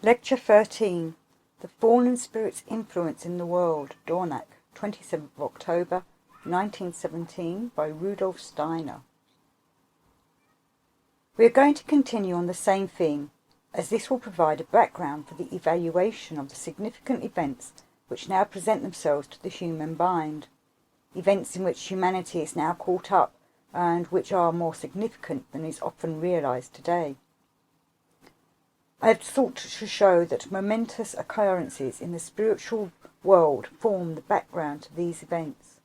Lecture 13, The Fallen Spirit's Influence in the World, Dornach, 27th of October, 1917, by Rudolf Steiner. We are going to continue on the same theme, as this will provide a background for the evaluation of the significant events which now present themselves to the human mind, events in which humanity is now caught up and which are more significant than is often realized today. I have sought to show that momentous occurrences in the spiritual world form the background to these events.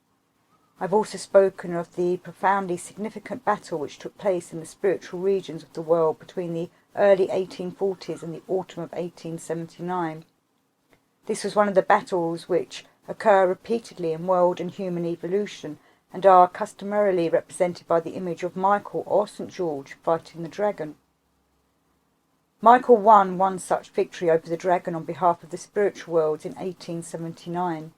I have also spoken of the profoundly significant battle which took place in the spiritual regions of the world between the early 1840s and the autumn of 1879. This was one of the battles which occur repeatedly in world and human evolution and are customarily represented by the image of Michael or St. George fighting the dragon. Michael won one such victory over the dragon on behalf of the spiritual worlds in 1879.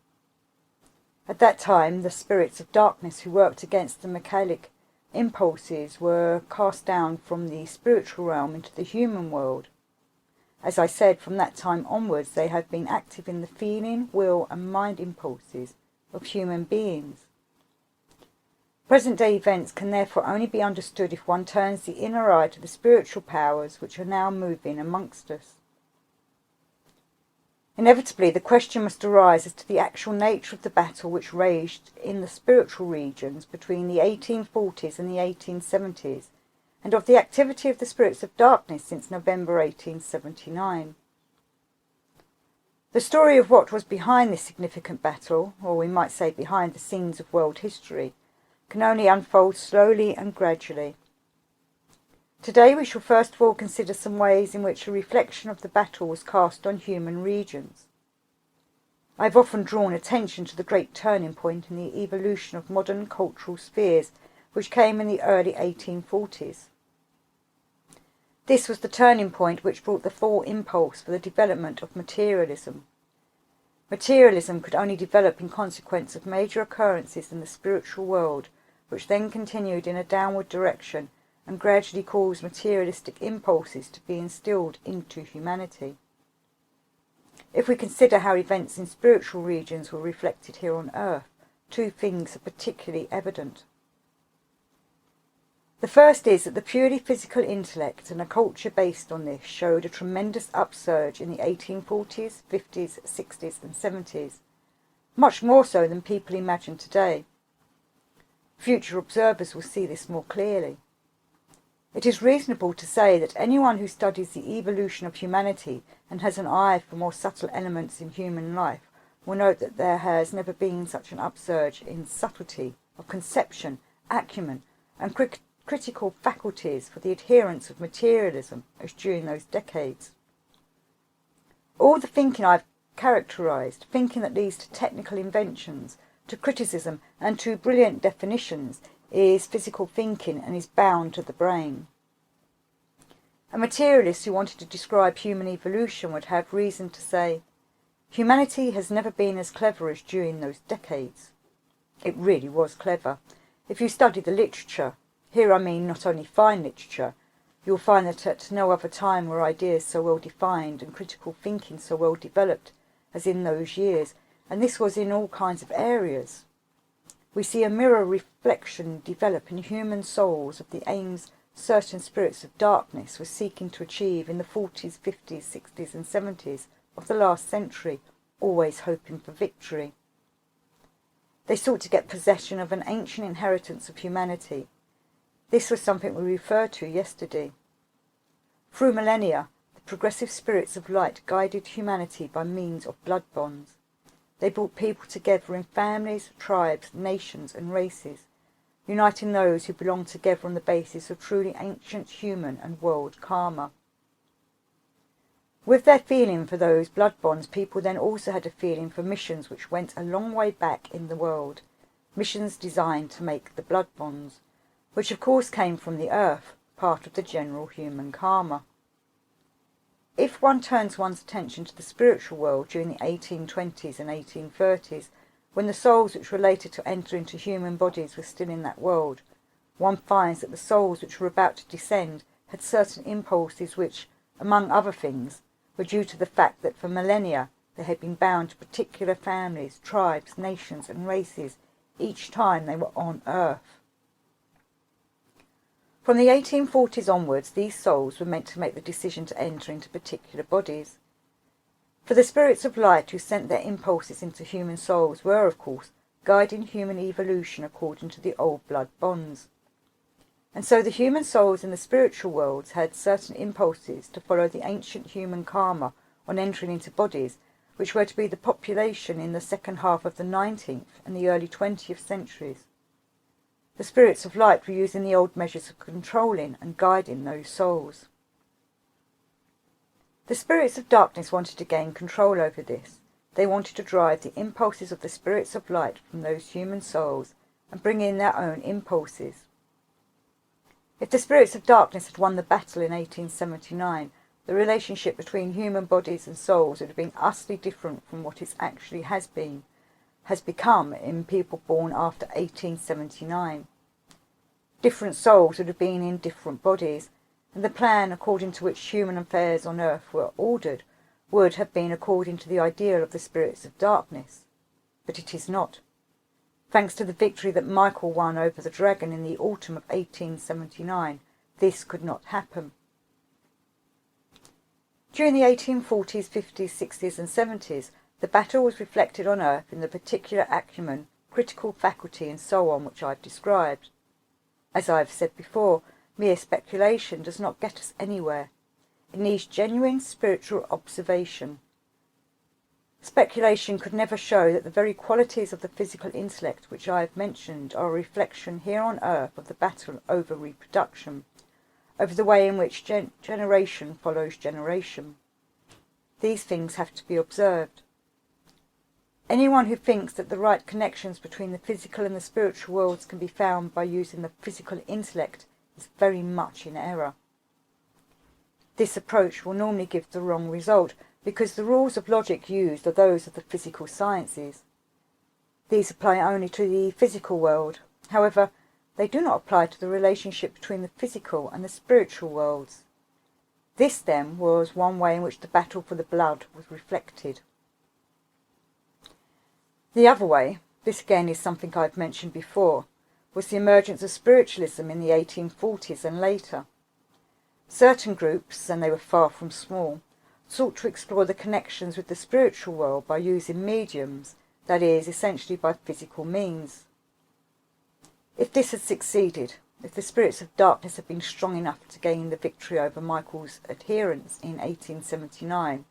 At that time, the spirits of darkness who worked against the metallic impulses were cast down from the spiritual realm into the human world. As I said, from that time onwards they have been active in the feeling, will and mind impulses of human beings. Present-day events can therefore only be understood if one turns the inner eye to the spiritual powers which are now moving amongst us. Inevitably, the question must arise as to the actual nature of the battle which raged in the spiritual regions between the 1840s and the 1870s, and of the activity of the spirits of darkness since November 1879. The story of what was behind this significant battle, or we might say behind the scenes of world history, can only unfold slowly and gradually. Today we shall first of all consider some ways in which a reflection of the battle was cast on human regions. I have often drawn attention to the great turning point in the evolution of modern cultural spheres which came in the early 1840s. This was the turning point which brought the full impulse for the development of materialism. Materialism could only develop in consequence of major occurrences in the spiritual world, which then continued in a downward direction and gradually caused materialistic impulses to be instilled into humanity. If we consider how events in spiritual regions were reflected here on earth, two things are particularly evident. The first is that the purely physical intellect and a culture based on this showed a tremendous upsurge in the 1840s, 50s, 60s and 70s, much more so than people imagine today. Future observers will see this more clearly. It is reasonable to say that anyone who studies the evolution of humanity and has an eye for more subtle elements in human life will note that there has never been such an upsurge in subtlety of conception, acumen and critical faculties for the adherents of materialism as during those decades. All the thinking I have characterized, thinking that leads to technical inventions, to criticism and to brilliant definitions, is physical thinking and is bound to the brain. A materialist who wanted to describe human evolution would have reason to say, humanity has never been as clever as during those decades. It really was clever. If you study the literature, here I mean not only fine literature, you will find that at no other time were ideas so well defined and critical thinking so well developed as in those years, and this was in all kinds of areas. We see a mirror reflection develop in human souls of the aims certain spirits of darkness were seeking to achieve in the 40s, 50s, 60s and 70s of the last century, always hoping for victory. They sought to get possession of an ancient inheritance of humanity. This was something we referred to yesterday. Through millennia, the progressive spirits of light guided humanity by means of blood bonds. They brought people together in families, tribes, nations and races, uniting those who belonged together on the basis of truly ancient human and world karma. With their feeling for those blood bonds, people then also had a feeling for missions which went a long way back in the world, missions designed to make the blood bonds, which of course came from the earth, part of the general human karma. If one turns one's attention to the spiritual world during the 1820s and 1830s, when the souls which were later to enter into human bodies were still in that world, one finds that the souls which were about to descend had certain impulses which, among other things, were due to the fact that for millennia they had been bound to particular families, tribes, nations and races each time they were on Earth. From the 1840s onwards, these souls were meant to make the decision to enter into particular bodies. For the spirits of light who sent their impulses into human souls were, of course, guiding human evolution according to the old blood bonds. And so the human souls in the spiritual worlds had certain impulses to follow the ancient human karma on entering into bodies, which were to be the population in the second half of the 19th and the early 20th centuries. The spirits of light were using the old measures of controlling and guiding those souls. The spirits of darkness wanted to gain control over this. They wanted to drive the impulses of the spirits of light from those human souls and bring in their own impulses. If the spirits of darkness had won the battle in 1879, the relationship between human bodies and souls would have been utterly different from what it actually has become in people born after 1879. Different souls would have been in different bodies, and the plan according to which human affairs on earth were ordered would have been according to the ideal of the spirits of darkness. But it is not. Thanks to the victory that Michael won over the dragon in the autumn of 1879, this could not happen. During the 1840s, 50s, 60s and 70s, the battle was reflected on earth in the particular acumen, critical faculty and so on which I have described. As I have said before, mere speculation does not get us anywhere. It needs genuine spiritual observation. Speculation could never show that the very qualities of the physical intellect which I have mentioned are a reflection here on earth of the battle over reproduction, over the way in which generation follows generation. These things have to be observed. Anyone who thinks that the right connections between the physical and the spiritual worlds can be found by using the physical intellect is very much in error. This approach will normally give the wrong result, because the rules of logic used are those of the physical sciences. These apply only to the physical world. However, they do not apply to the relationship between the physical and the spiritual worlds. This, then, was one way in which the battle for the blood was reflected. The other way, this again is something I have mentioned before, was the emergence of spiritualism in the 1840s and later. Certain groups, and they were far from small, sought to explore the connections with the spiritual world by using mediums, that is, essentially by physical means. If this had succeeded, if the spirits of darkness had been strong enough to gain the victory over Michael's adherents in 1879,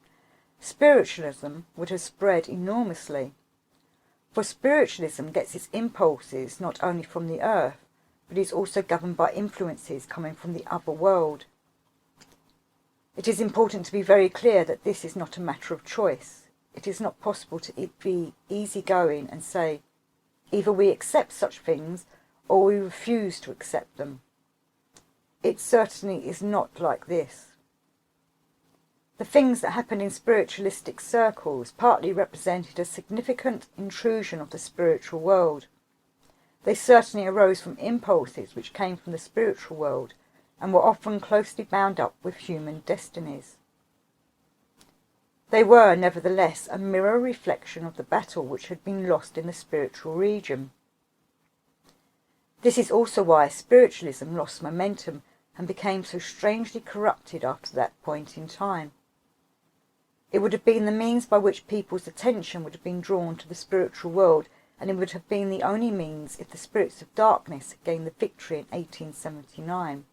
spiritualism would have spread enormously. For spiritualism gets its impulses not only from the earth, but is also governed by influences coming from the other world. It is important to be very clear that this is not a matter of choice. It is not possible to be easygoing and say, either we accept such things or we refuse to accept them. It certainly is not like this. The things that happened in spiritualistic circles partly represented a significant intrusion of the spiritual world. They certainly arose from impulses which came from the spiritual world and were often closely bound up with human destinies. They were, nevertheless, a mirror reflection of the battle which had been lost in the spiritual region. This is also why spiritualism lost momentum and became so strangely corrupted after that point in time. It would have been the means by which people's attention would have been drawn to the spiritual world, and it would have been the only means if the spirits of darkness had gained the victory in 1879.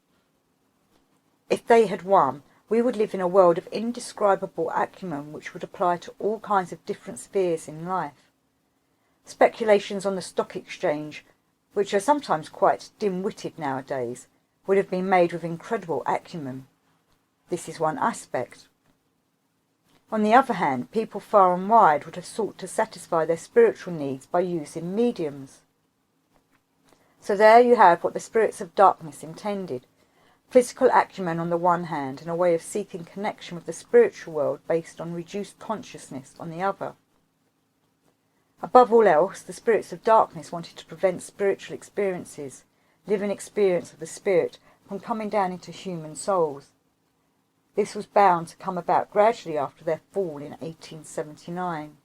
If they had won, we would live in a world of indescribable acumen which would apply to all kinds of different spheres in life. Speculations on the stock exchange, which are sometimes quite dim-witted nowadays, would have been made with incredible acumen. This is one aspect. On the other hand, people far and wide would have sought to satisfy their spiritual needs by using mediums. So there you have what the spirits of darkness intended. Physical acumen on the one hand, and a way of seeking connection with the spiritual world based on reduced consciousness on the other. Above all else, the spirits of darkness wanted to prevent spiritual experiences, living experience of the spirit, from coming down into human souls. This was bound to come about gradually after their fall in 1879.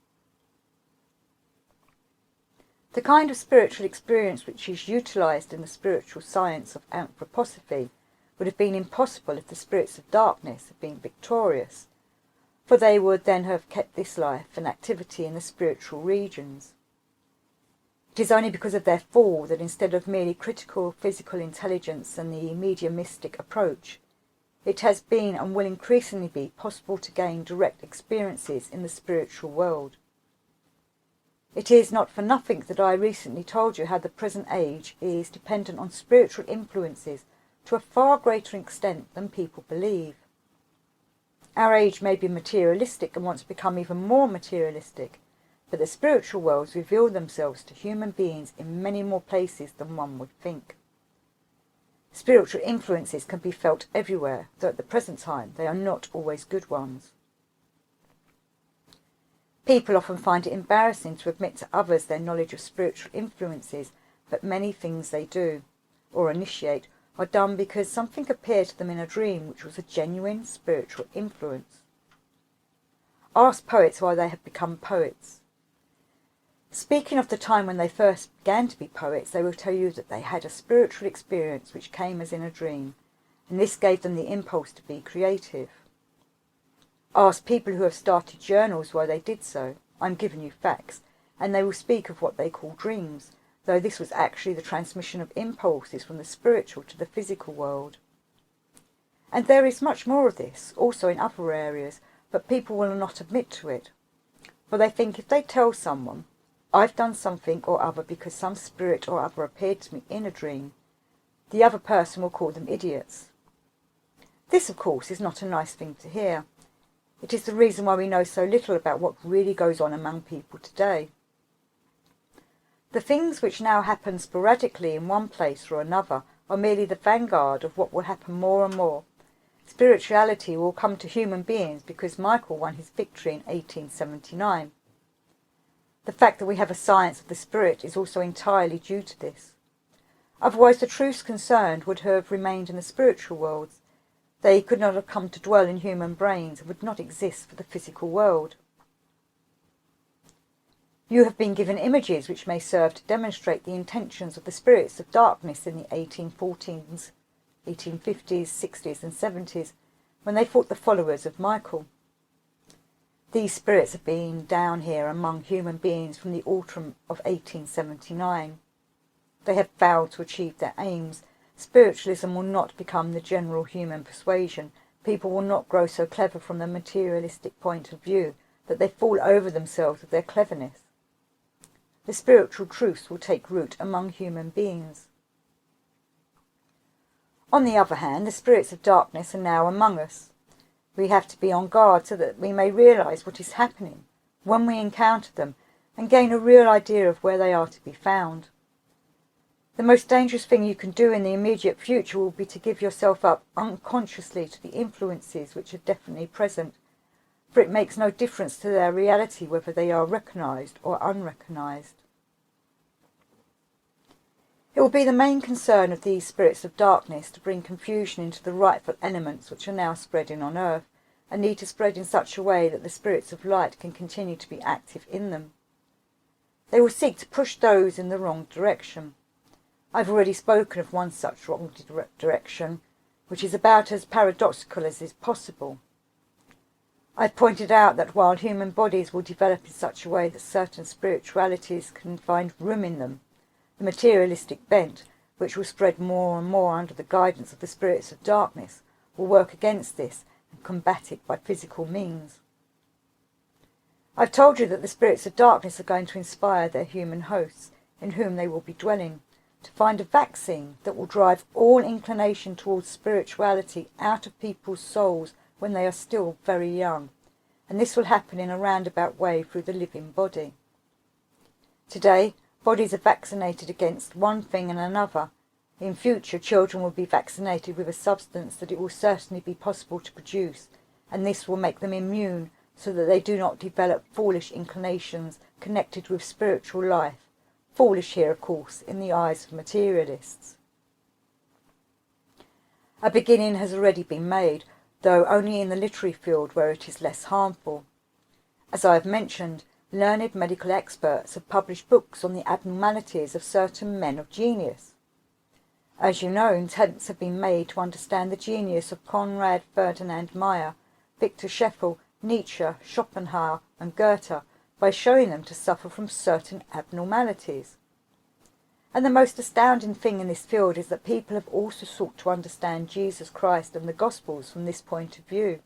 The kind of spiritual experience which is utilised in the spiritual science of anthroposophy would have been impossible if the spirits of darkness had been victorious, for they would then have kept this life and activity in the spiritual regions. It is only because of their fall that instead of merely critical physical intelligence and the mediumistic approach, it has been and will increasingly be possible to gain direct experiences in the spiritual world. It is not for nothing that I recently told you how the present age is dependent on spiritual influences to a far greater extent than people believe. Our age may be materialistic and wants to become even more materialistic, but the spiritual worlds reveal themselves to human beings in many more places than one would think. Spiritual influences can be felt everywhere, though at the present time they are not always good ones. People often find it embarrassing to admit to others their knowledge of spiritual influences, but many things they do, or initiate, are done because something appeared to them in a dream which was a genuine spiritual influence. Ask poets why they have become poets. Speaking of the time when they first began to be poets, they will tell you that they had a spiritual experience which came as in a dream, and this gave them the impulse to be creative. Ask people who have started journals why they did so. I'm giving you facts, and they will speak of what they call dreams, though this was actually the transmission of impulses from the spiritual to the physical world. And there is much more of this, also in other areas, but people will not admit to it, for they think if they tell someone, I've done something or other because some spirit or other appeared to me in a dream, the other person will call them idiots. This, of course, is not a nice thing to hear. It is the reason why we know so little about what really goes on among people today. The things which now happen sporadically in one place or another are merely the vanguard of what will happen more and more. Spirituality will come to human beings because Michael won his victory in 1879. The fact that we have a science of the spirit is also entirely due to this. Otherwise the truths concerned would have remained in the spiritual worlds. They could not have come to dwell in human brains and would not exist for the physical world. You have been given images which may serve to demonstrate the intentions of the spirits of darkness in the 1840s, 1850s, 60s and 70s, when they fought the followers of Michael. These spirits have been down here among human beings from the autumn of 1879. They have failed to achieve their aims. Spiritualism will not become the general human persuasion. People will not grow so clever from the materialistic point of view that they fall over themselves with their cleverness. The spiritual truths will take root among human beings. On the other hand, the spirits of darkness are now among us. We have to be on guard so that we may realise what is happening when we encounter them and gain a real idea of where they are to be found. The most dangerous thing you can do in the immediate future will be to give yourself up unconsciously to the influences which are definitely present, for it makes no difference to their reality whether they are recognised or unrecognised. It will be the main concern of these spirits of darkness to bring confusion into the rightful elements which are now spreading on earth, and need to spread in such a way that the spirits of light can continue to be active in them. They will seek to push those in the wrong direction. I've already spoken of one such wrong direction, which is about as paradoxical as is possible. I've pointed out that while human bodies will develop in such a way that certain spiritualities can find room in them, the materialistic bent, which will spread more and more under the guidance of the spirits of darkness, will work against this and combat it by physical means. I've told you that the spirits of darkness are going to inspire their human hosts, in whom they will be dwelling, to find a vaccine that will drive all inclination towards spirituality out of people's souls when they are still very young, and this will happen in a roundabout way through the living body. Today, bodies are vaccinated against one thing and another. In future, children will be vaccinated with a substance that it will certainly be possible to produce, and this will make them immune so that they do not develop foolish inclinations connected with spiritual life. Foolish here, of course, in the eyes of materialists. A beginning has already been made. though only in the literary field where it is less harmful. As I have mentioned, learned medical experts have published books on the abnormalities of certain men of genius. As you know, attempts have been made to understand the genius of Conrad Ferdinand Meyer, Victor Scheffel, Nietzsche, Schopenhauer and Goethe by showing them to suffer from certain abnormalities. And the most astounding thing in this field is that people have also sought to understand Jesus Christ and the Gospels from this point of view.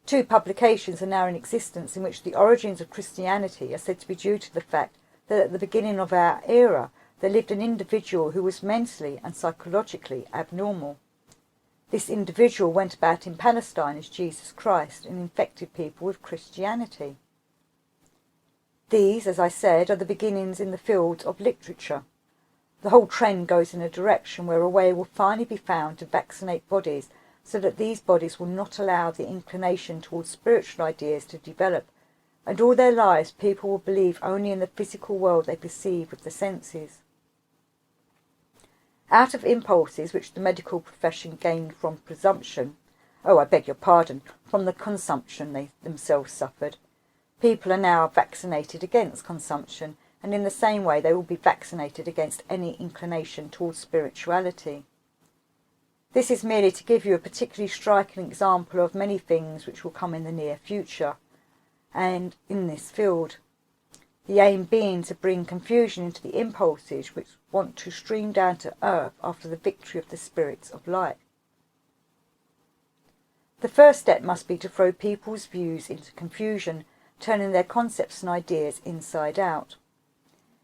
2 publications are now in existence in which the origins of Christianity are said to be due to the fact that at the beginning of our era there lived an individual who was mentally and psychologically abnormal. This individual went about in Palestine as Jesus Christ and infected people with Christianity. These, as I said, are the beginnings in the field of literature. The whole trend goes in a direction where a way will finally be found to vaccinate bodies so that these bodies will not allow the inclination towards spiritual ideas to develop, and all their lives people will believe only in the physical world they perceive with the senses. Out of impulses which the medical profession gained from presumption, from the consumption they themselves suffered, people are now vaccinated against consumption, and in the same way they will be vaccinated against any inclination towards spirituality. This is merely to give you a particularly striking example of many things which will come in the near future, and in this field. The aim being to bring confusion into the impulses which want to stream down to earth after the victory of the spirits of light. The first step must be to throw people's views into confusion, turning their concepts and ideas inside out.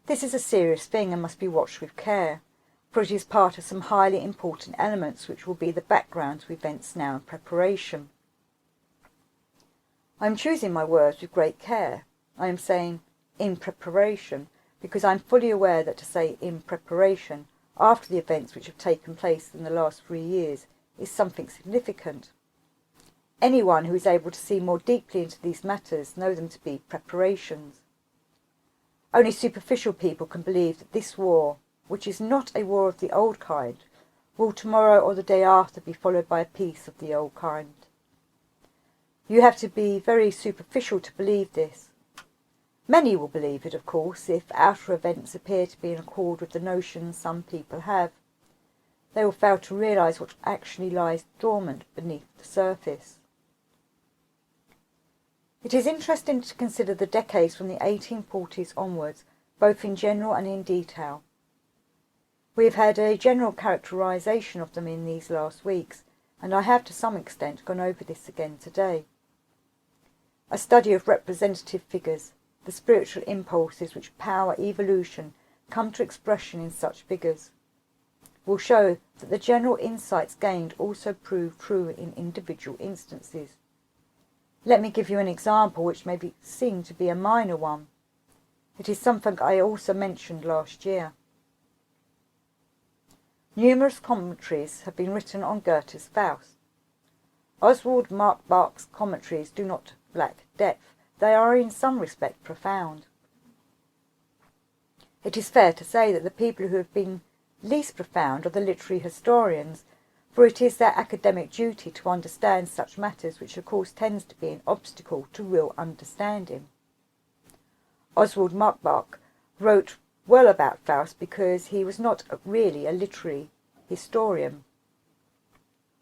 This is a serious thing and must be watched with care, for it is part of some highly important elements which will be the background to events now in preparation. I am choosing my words with great care. I am saying in preparation, because I am fully aware that to say in preparation, after the events which have taken place in the last 3 years, is something significant. Anyone who is able to see more deeply into these matters knows them to be preparations. Only superficial people can believe that this war, which is not a war of the old kind, will tomorrow or the day after be followed by a peace of the old kind. You have to be very superficial to believe this. Many will believe it, of course, if outer events appear to be in accord with the notions some people have. They will fail to realise what actually lies dormant beneath the surface. It is interesting to consider the decades from the 1840s onwards, both in general and in detail. We have had a general characterisation of them in these last weeks, and I have to some extent gone over this again today. A study of representative figures, the spiritual impulses which power evolution come to expression in such figures, will show that the general insights gained also prove true in individual instances. Let me give you an example which may seem to be a minor one. It is something I also mentioned last year. Numerous commentaries have been written on Goethe's Faust. Oswald Markbach's commentaries do not lack depth. They are in some respect profound. It is fair to say that the people who have been least profound are the literary historians, for it is their academic duty to understand such matters, which of course tends to be an obstacle to real understanding. Oswald Markbach wrote well about Faust because he was not really a literary historian.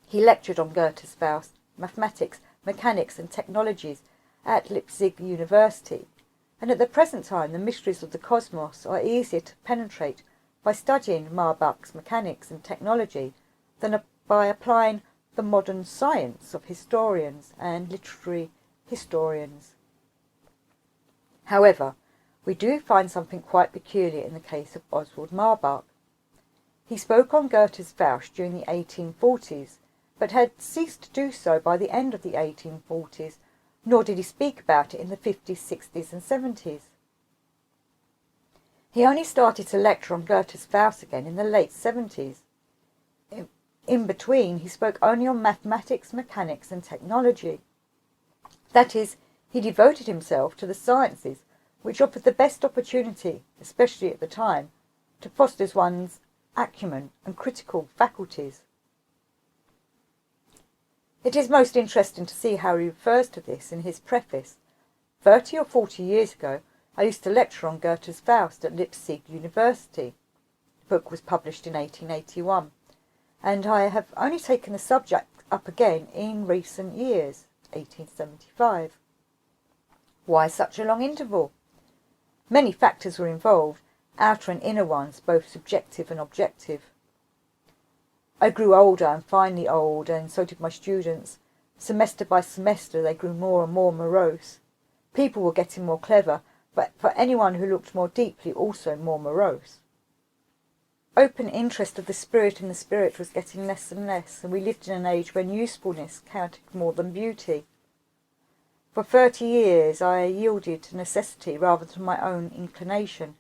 He lectured on Goethe's Faust, mathematics, mechanics and technologies at Leipzig University, and at the present time the mysteries of the cosmos are easier to penetrate by studying Marbach's mechanics and technology than by applying the modern science of historians and literary historians. However, we do find something quite peculiar in the case of Oswald Marbach. He spoke on Goethe's Faust during the 1840s, but had ceased to do so by the end of the 1840s, nor did he speak about it in the 50s, 60s and 70s. He only started to lecture on Goethe's Faust again in the late 70s. In between, he spoke only on mathematics, mechanics and technology. That is, he devoted himself to the sciences, which offered the best opportunity, especially at the time, to foster one's acumen and critical faculties. It is most interesting to see how he refers to this in his preface. 30 or 40 years ago, I used to lecture on Goethe's Faust at Leipzig University. The book was published in 1881, and I have only taken the subject up again in recent years, 1875. Why such a long interval? Many factors were involved, outer and inner ones, both subjective and objective. I grew older and finally old, and so did my students. Semester by semester they grew more and more morose. People were getting more clever, but for anyone who looked more deeply also more morose. Open interest of the spirit in the spirit was getting less and less, and we lived in an age when usefulness counted more than beauty. For 30 years I yielded to necessity rather than my own inclination,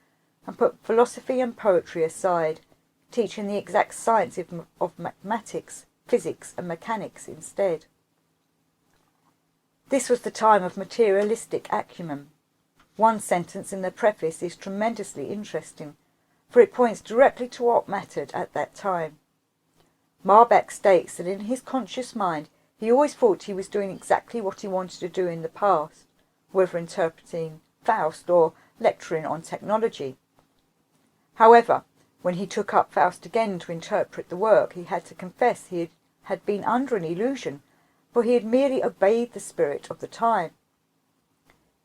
and put philosophy and poetry aside, teaching the exact science of mathematics, physics and mechanics instead. This was the time of materialistic acumen. One sentence in the preface is tremendously interesting, for it points directly to what mattered at that time. Marbeck states that in his conscious mind he always thought he was doing exactly what he wanted to do in the past, whether interpreting Faust or lecturing on technology. However, when he took up Faust again to interpret the work, he had to confess he had been under an illusion, for he had merely obeyed the spirit of the time.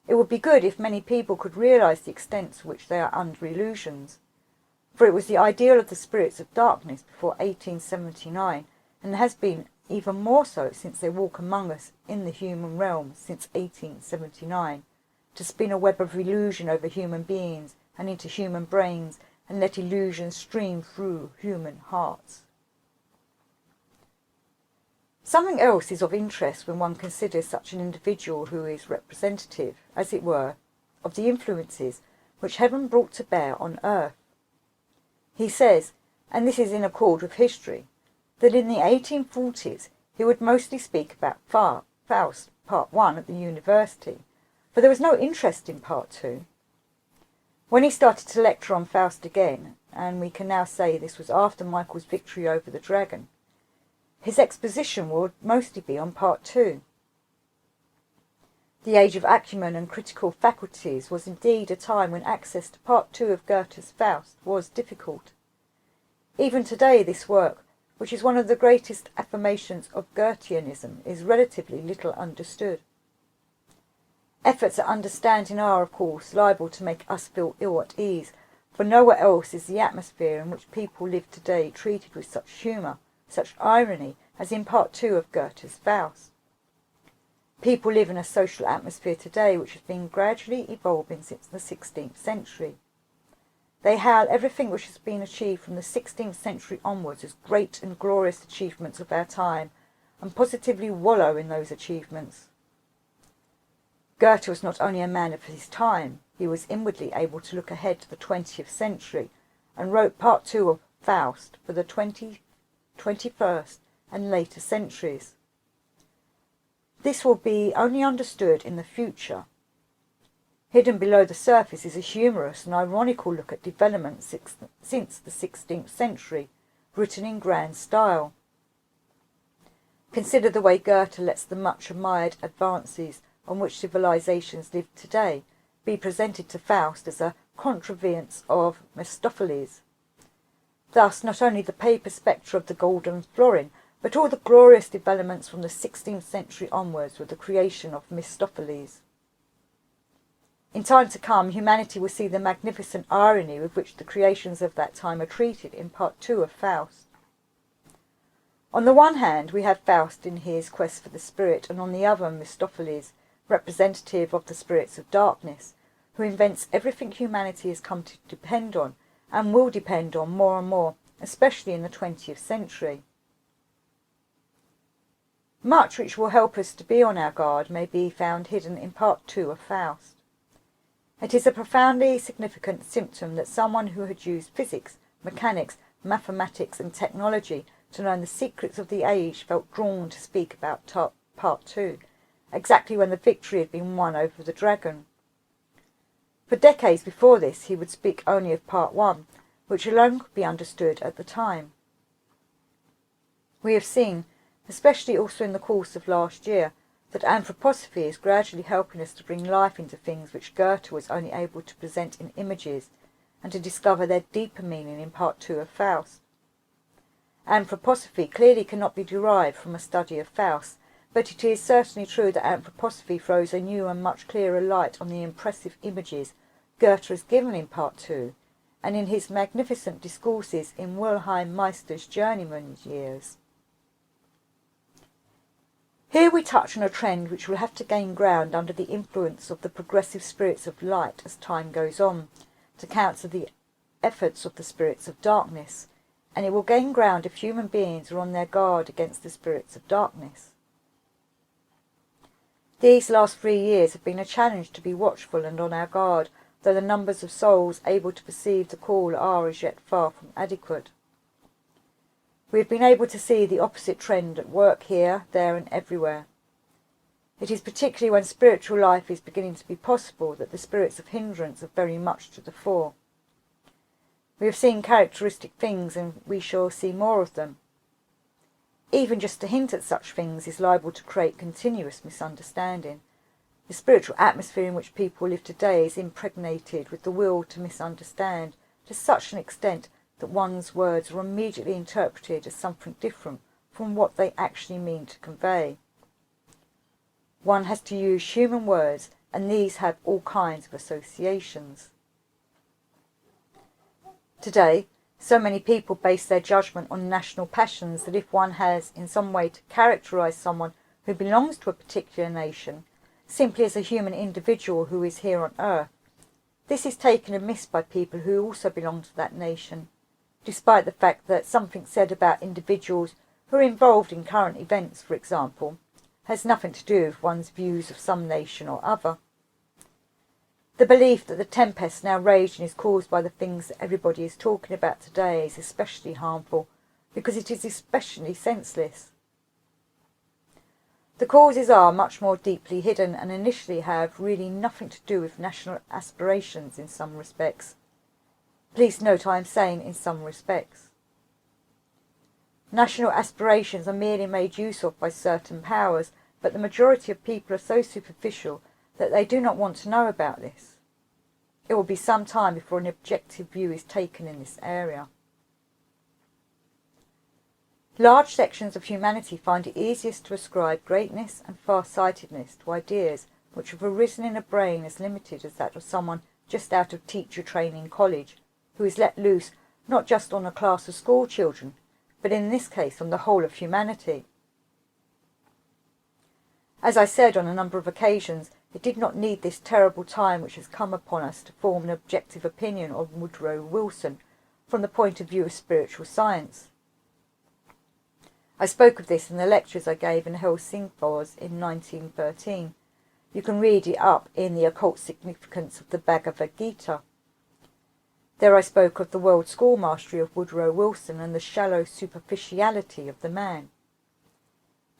It would be good if many people could realize the extent to which they are under illusions, for it was the ideal of the spirits of darkness before 1879, and has been even more so since they walk among us in the human realm since 1879, to spin a web of illusion over human beings and into human brains, and let illusion stream through human hearts. Something else is of interest when one considers such an individual who is representative, as it were, of the influences which heaven brought to bear on earth. He says, and this is in accord with history, that in the 1840s he would mostly speak about Faust Part 1 at the university, for there was no interest in Part 2. When he started to lecture on Faust again, and we can now say this was after Michael's victory over the dragon, his exposition would mostly be on Part 2. The age of acumen and critical faculties was indeed a time when access to Part 2 of Goethe's Faust was difficult. Even today this work, which is one of the greatest affirmations of Goetheanism, is relatively little understood. Efforts at understanding are, of course, liable to make us feel ill at ease, for nowhere else is the atmosphere in which people live today treated with such humour, such irony, as in Part 2 of Goethe's Faust. People live in a social atmosphere today which has been gradually evolving since the 16th century. They hail everything which has been achieved from the 16th century onwards as great and glorious achievements of our time, and positively wallow in those achievements. Goethe was not only a man of his time, he was inwardly able to look ahead to the 20th century, and wrote Part 2 of Faust for the 20th, 21st and later centuries. This will be only understood in the future. Hidden below the surface is a humorous and ironical look at developments since the 16th century, written in grand style. Consider the way Goethe lets the much admired advances on which civilizations live today be presented to Faust as a contrivance of Mephistopheles. Thus, not only the paper spectre of the golden florin, but all the glorious developments from the 16th century onwards were the creation of Mephistopheles. In time to come, humanity will see the magnificent irony with which the creations of that time are treated in Part 2 of Faust. On the one hand, we have Faust in his quest for the spirit, and on the other Mephistopheles, representative of the spirits of darkness, who invents everything humanity has come to depend on, and will depend on more and more, especially in the 20th century. Much which will help us to be on our guard may be found hidden in Part 2 of Faust. It is a profoundly significant symptom that someone who had used physics, mechanics, mathematics and technology to learn the secrets of the age felt drawn to speak about Part 2, exactly when the victory had been won over the dragon. For decades before this he would speak only of Part 1, which alone could be understood at the time. We have seen especially also in the course of last year, that anthroposophy is gradually helping us to bring life into things which Goethe was only able to present in images, and to discover their deeper meaning in Part 2 of Faust. Anthroposophy clearly cannot be derived from a study of Faust, but it is certainly true that anthroposophy throws a new and much clearer light on the impressive images Goethe has given in Part 2, and in his magnificent discourses in Wilhelm Meister's journeyman years. Here we touch on a trend which will have to gain ground under the influence of the progressive spirits of light as time goes on, to counter the efforts of the spirits of darkness, and it will gain ground if human beings are on their guard against the spirits of darkness. These last 3 years have been a challenge to be watchful and on our guard, though the numbers of souls able to perceive the call are as yet far from adequate. We have been able to see the opposite trend at work here, there and everywhere. It is particularly when spiritual life is beginning to be possible that the spirits of hindrance are very much to the fore. We have seen characteristic things, and we shall see more of them. Even just to hint at such things is liable to create continuous misunderstanding. The spiritual atmosphere in which people live today is impregnated with the will to misunderstand to such an extent that one's words are immediately interpreted as something different from what they actually mean to convey. One has to use human words, and these have all kinds of associations. Today, so many people base their judgment on national passions that if one has in some way to characterize someone who belongs to a particular nation, simply as a human individual who is here on earth, this is taken amiss by people who also belong to that nation, despite the fact that something said about individuals who are involved in current events, for example, has nothing to do with one's views of some nation or other. The belief that the tempest now raging is caused by the things that everybody is talking about today is especially harmful, because it is especially senseless. The causes are much more deeply hidden and initially have really nothing to do with national aspirations in some respects. Please note I am saying in some respects. National aspirations are merely made use of by certain powers, but the majority of people are so superficial that they do not want to know about this. It will be some time before an objective view is taken in this area. Large sections of humanity find it easiest to ascribe greatness and far-sightedness to ideas which have arisen in a brain as limited as that of someone just out of teacher training college, who is let loose not just on a class of school children, but in this case on the whole of humanity. As I said on a number of occasions, it did not need this terrible time which has come upon us to form an objective opinion on Woodrow Wilson from the point of view of spiritual science. I spoke of this in the lectures I gave in Helsingfors in 1913. You can read it up in The Occult Significance of the Bhagavad Gita. There I spoke of the world schoolmastery of Woodrow Wilson and the shallow superficiality of the man.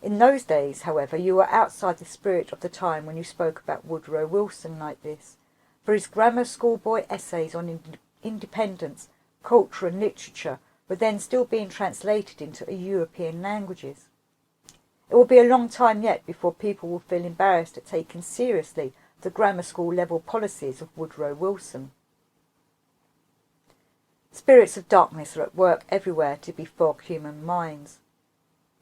In those days, however, you were outside the spirit of the time when you spoke about Woodrow Wilson like this, for his grammar schoolboy essays on independence, culture and literature were then still being translated into European languages. It will be a long time yet before people will feel embarrassed at taking seriously the grammar school level policies of Woodrow Wilson. Spirits of darkness are at work everywhere to befog human minds.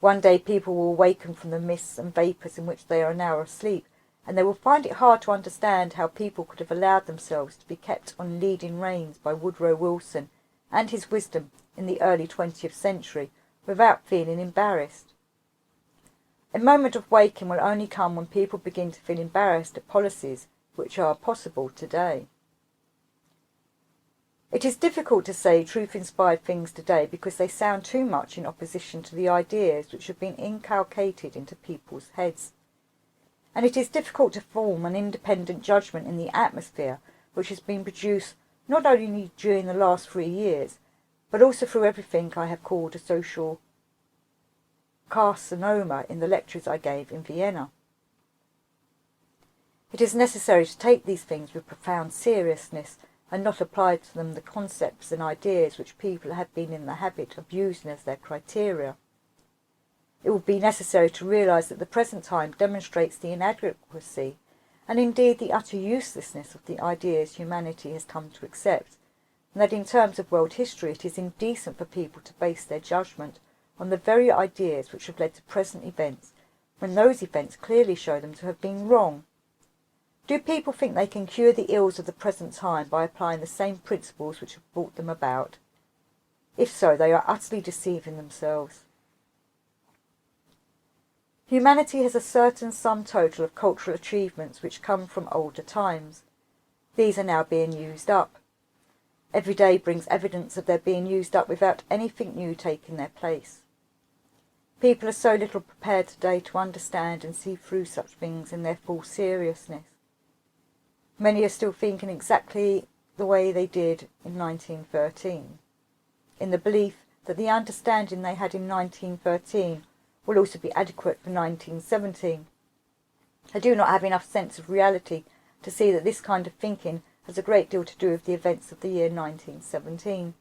One day people will awaken from the mists and vapours in which they are now asleep, and they will find it hard to understand how people could have allowed themselves to be kept on leading reins by Woodrow Wilson and his wisdom in the early 20th century without feeling embarrassed. A moment of waking will only come when people begin to feel embarrassed at policies which are possible today. It is difficult to say truth-inspired things today because they sound too much in opposition to the ideas which have been inculcated into people's heads. And it is difficult to form an independent judgment in the atmosphere which has been produced not only during the last 3 years, but also through everything I have called a social carcinoma in the lectures I gave in Vienna. It is necessary to take these things with profound seriousness and not apply to them the concepts and ideas which people have been in the habit of using as their criteria. It will be necessary to realise that the present time demonstrates the inadequacy and indeed the utter uselessness of the ideas humanity has come to accept, and that in terms of world history it is indecent for people to base their judgment on the very ideas which have led to present events, when those events clearly show them to have been wrong. Do people think they can cure the ills of the present time by applying the same principles which have brought them about? If so, they are utterly deceiving themselves. Humanity has a certain sum total of cultural achievements which come from older times. These are now being used up. Every day brings evidence of their being used up without anything new taking their place. People are so little prepared today to understand and see through such things in their full seriousness. Many are still thinking exactly the way they did in 1913, in the belief that the understanding they had in 1913 will also be adequate for 1917. I do not have enough sense of reality to see that this kind of thinking has a great deal to do with the events of the year 1917,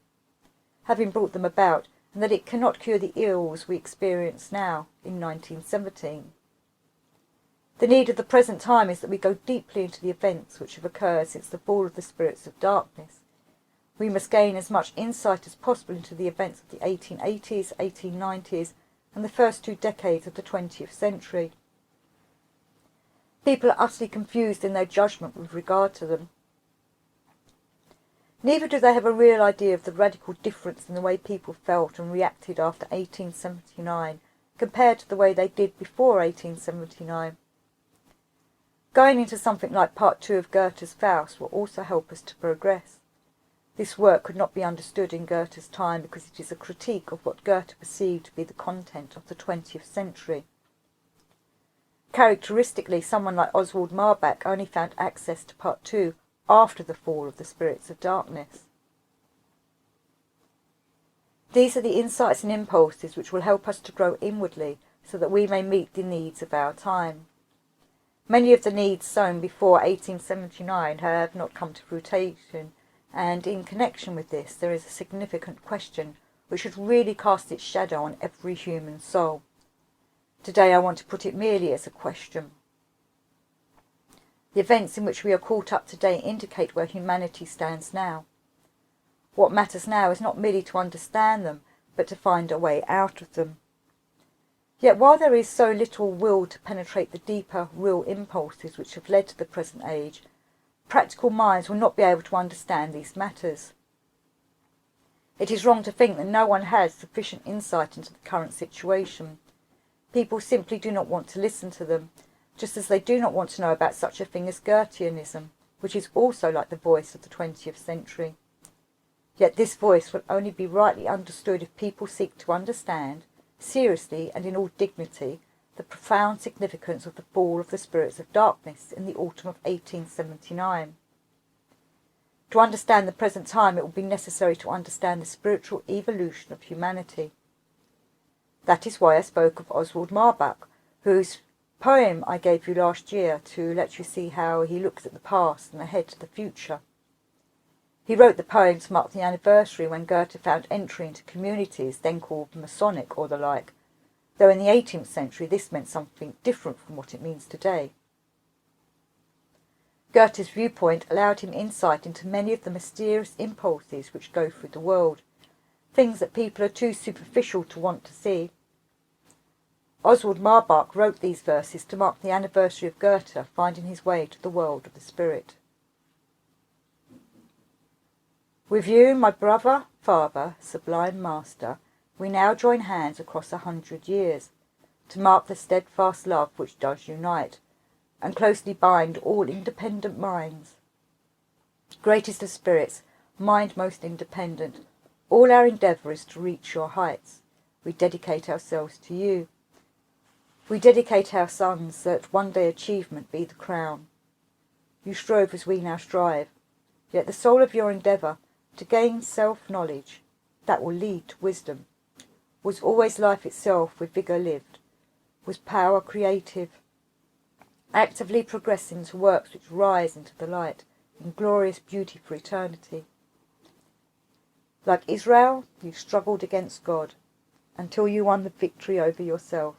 having brought them about, and that it cannot cure the ills we experience now in 1917. The need of the present time is that we go deeply into the events which have occurred since the fall of the spirits of darkness. We must gain as much insight as possible into the events of the 1880s, 1890s, and the first 2 decades of the 20th century. People are utterly confused in their judgment with regard to them. Neither do they have a real idea of the radical difference in the way people felt and reacted after 1879 compared to the way they did before 1879. Going into something like Part 2 of Goethe's Faust will also help us to progress. This work could not be understood in Goethe's time because it is a critique of what Goethe perceived to be the content of the 20th century. Characteristically, someone like Oswald Marbach only found access to Part 2 after the fall of the spirits of darkness. These are the insights and impulses which will help us to grow inwardly so that we may meet the needs of our time. Many of the needs sown before 1879 have not come to fruition, and in connection with this there is a significant question which should really cast its shadow on every human soul. Today I want to put it merely as a question. The events in which we are caught up today indicate where humanity stands now. What matters now is not merely to understand them, but to find a way out of them. Yet while there is so little will to penetrate the deeper, real impulses which have led to the present age, practical minds will not be able to understand these matters. It is wrong to think that no one has sufficient insight into the current situation. People simply do not want to listen to them, just as they do not want to know about such a thing as Goetheanism, which is also like the voice of the 20th century. Yet this voice will only be rightly understood if people seek to understand, seriously and in all dignity, the profound significance of the fall of the spirits of darkness in the autumn of 1879. To understand the present time, it will be necessary to understand the spiritual evolution of humanity. That is why I spoke of Oswald Marbach, whose poem I gave you last year to let you see how he looks at the past and ahead to the future. He wrote the poem to mark the anniversary when Goethe found entry into communities then called Masonic or the like, though in the 18th century this meant something different from what it means today. Goethe's viewpoint allowed him insight into many of the mysterious impulses which go through the world, things that people are too superficial to want to see. Oswald Marbach wrote these verses to mark the anniversary of Goethe finding his way to the world of the spirit. With you, my brother, father, sublime master, we now join hands across 100 years, to mark the steadfast love which does unite, and closely bind all independent minds. Greatest of spirits, mind most independent, all our endeavour is to reach your heights. We dedicate ourselves to you. We dedicate our sons, that one day achievement be the crown. You strove as we now strive, yet the soul of your endeavour, to gain self-knowledge, that will lead to wisdom, was always life itself with vigour lived, was power creative, actively progressing to works which rise into the light in glorious beauty for eternity. Like Israel, you struggled against God. until you won the victory over yourself.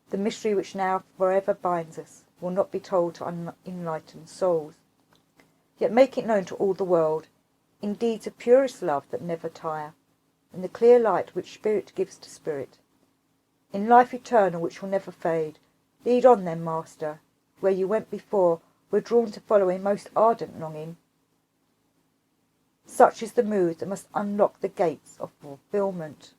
The mystery which now forever binds us will not be told to unenlightened souls. Yet make it known to all the world, in deeds of purest love that never tire, in the clear light which spirit gives to spirit, in life eternal which will never fade. Lead on then, Master, where you went before, we're drawn to follow in most ardent longing. Such is the mood that must unlock the gates of fulfilment.